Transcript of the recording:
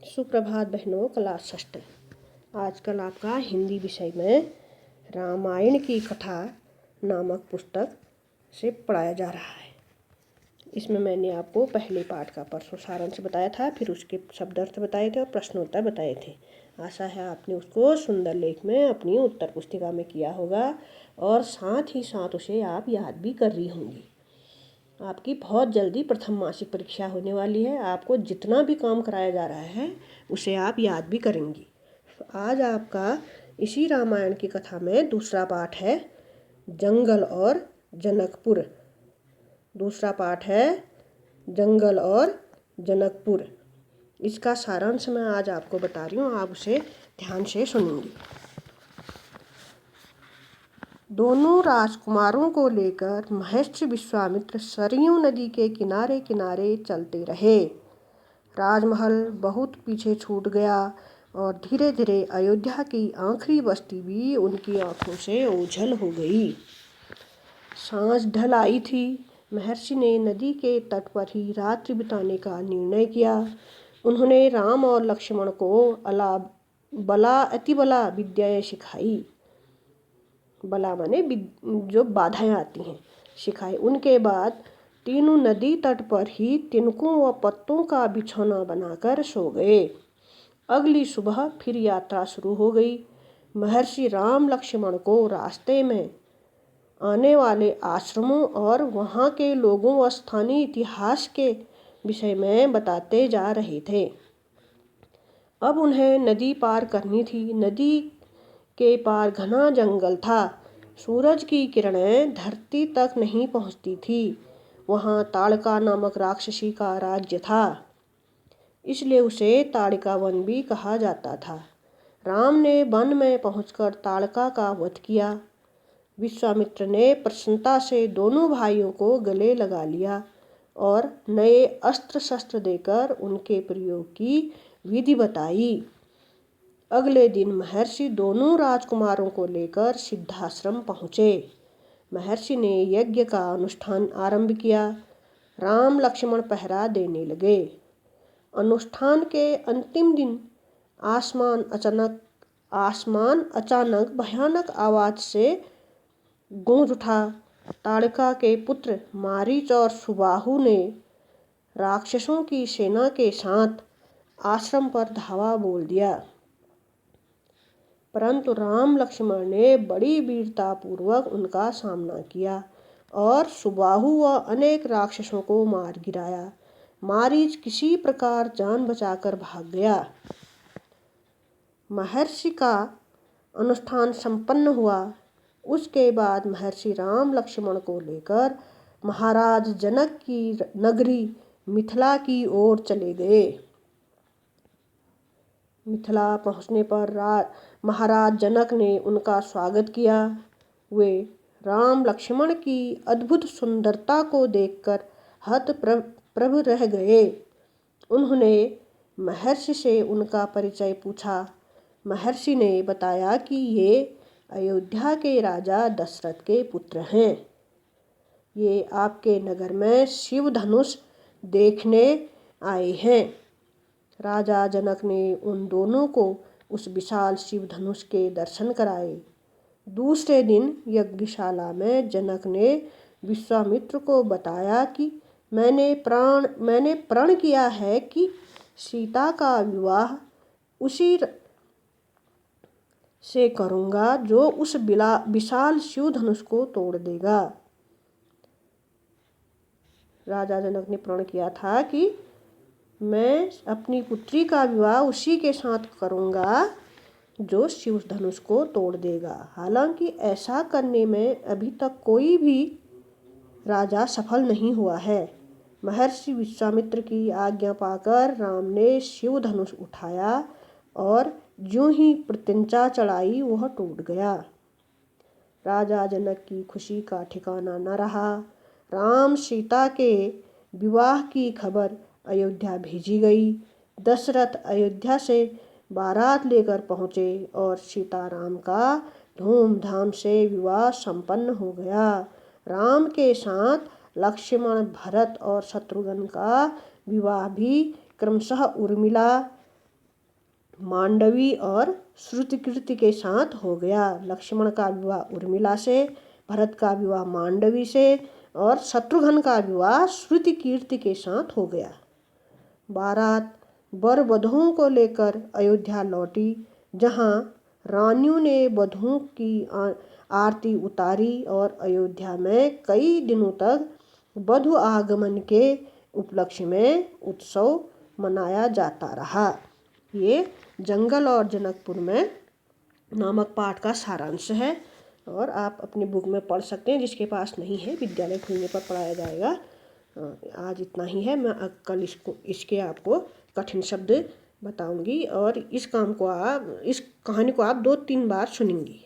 सुप्रभात बहनों, क्लास 6। आजकल आपका हिंदी विषय में रामायण की कथा नामक पुस्तक से पढ़ाया जा रहा है। इसमें मैंने आपको पहले पाठ का परसों सारांश बताया था, फिर उसके शब्दार्थ बताए थे और प्रश्नोत्तर बताए थे। आशा है आपने उसको सुंदर लेख में अपनी उत्तर पुस्तिका में किया होगा और साथ ही साथ उसे आप याद भी कर रही होंगी। आपकी बहुत जल्दी प्रथम मासिक परीक्षा होने वाली है। आपको जितना भी काम कराया जा रहा है उसे आप याद भी करेंगी। आज आपका इसी रामायण की कथा में दूसरा पाठ है जंगल और जनकपुर। दूसरा पाठ है जंगल और जनकपुर। इसका सारांश मैं आज आपको बता रही हूँ, आप उसे ध्यान से सुनेंगी। दोनों राजकुमारों को लेकर महर्षि विश्वामित्र सरयू नदी के किनारे किनारे चलते रहे। राजमहल बहुत पीछे छूट गया और धीरे धीरे अयोध्या की आखिरी बस्ती भी उनकी आंखों से ओझल हो गई। सांझ ढल आई थी। महर्षि ने नदी के तट पर ही रात्रि बिताने का निर्णय किया। उन्होंने राम और लक्ष्मण को अतिबला विद्याएं सिखाई। बला माने जो बाधाएं आती हैं सिखाई। उनके बाद तीनों नदी तट पर ही तिनकों व पत्तों का बिछौना बनाकर सो गए। अगली सुबह फिर यात्रा शुरू हो गई। महर्षि राम लक्ष्मण को रास्ते में आने वाले आश्रमों और वहाँ के लोगों व स्थानीय इतिहास के विषय में बताते जा रहे थे। अब उन्हें नदी पार करनी थी। नदी के पार घना जंगल था। सूरज की किरणें धरती तक नहीं पहुंचती थी। वहां ताड़का नामक राक्षसी का राज्य था, इसलिए उसे ताड़का वन भी कहा जाता था। राम ने वन में पहुंचकर ताड़का का वध किया। विश्वामित्र ने प्रसन्नता से दोनों भाइयों को गले लगा लिया और नए अस्त्र शस्त्र देकर उनके प्रयोग की विधि बताई। अगले दिन महर्षि दोनों राजकुमारों को लेकर सिद्धाश्रम पहुँचे। महर्षि ने यज्ञ का अनुष्ठान आरंभ किया। राम लक्ष्मण पहरा देने लगे। अनुष्ठान के अंतिम दिन आसमान अचानक भयानक आवाज से गूंज उठा। ताड़का के पुत्र मारीच और सुबाहु ने राक्षसों की सेना के साथ आश्रम पर धावा बोल दिया, परंतु राम लक्ष्मण ने बड़ी वीरता पूर्वक उनका सामना किया और सुबाहु व अनेक राक्षसों को मार गिराया। मारीच किसी प्रकार जान बचाकर भाग गया। महर्षि का अनुष्ठान संपन्न हुआ। उसके बाद महर्षि राम लक्ष्मण को लेकर महाराज जनक की नगरी मिथिला की ओर चले गए। मिथिला पहुंचने पर महाराज जनक ने उनका स्वागत किया। वे राम लक्ष्मण की अद्भुत सुंदरता को देखकर हतप्रभ रह गए। उन्होंने महर्षि से उनका परिचय पूछा। महर्षि ने बताया कि ये अयोध्या के राजा दशरथ के पुत्र हैं। ये आपके नगर में शिव धनुष देखने आए हैं। राजा जनक ने उन दोनों को उस विशाल शिव धनुष के दर्शन कराए। दूसरे दिन यज्ञशाला में जनक ने विश्वामित्र को बताया कि मैंने प्रण किया है कि सीता का विवाह उसी से करूंगा जो उस विशाल शिव धनुष को तोड़ देगा। राजा जनक ने प्रण किया था कि मैं अपनी पुत्री का विवाह उसी के साथ करूंगा जो शिव धनुष को तोड़ देगा। हालांकि ऐसा करने में अभी तक कोई भी राजा सफल नहीं हुआ है। महर्षि विश्वामित्र की आज्ञा पाकर राम ने शिव धनुष उठाया और ज्यों ही प्रत्यंचा चढ़ाई वह टूट गया। राजा जनक की खुशी का ठिकाना न रहा। राम सीता के विवाह की खबर अयोध्या भेजी गई। दशरथ अयोध्या से बारात लेकर पहुँचे और सीताराम का धूमधाम से विवाह संपन्न हो गया। राम के साथ लक्ष्मण, भरत और शत्रुघ्न का विवाह भी क्रमशः उर्मिला, मांडवी और श्रुतिकीर्ति के साथ हो गया। लक्ष्मण का विवाह उर्मिला से, भरत का विवाह मांडवी से और शत्रुघ्न का विवाह श्रुतिकीर्ति के साथ हो गया। बारात वर वधुओं को लेकर अयोध्या लौटी, जहां रानियों ने वधुओं की आरती उतारी और अयोध्या में कई दिनों तक वधु आगमन के उपलक्ष्य में उत्सव मनाया जाता रहा। ये जंगल और जनकपुर में नामक पाठ का सारांश है और आप अपनी बुक में पढ़ सकते हैं। जिसके पास नहीं है, विद्यालय खुलने पर पढ़ाया जाएगा। आज इतना ही है। मैं कल इसके आपको कठिन शब्द बताऊंगी और इस कहानी को आप 2-3 बार सुनेंगी।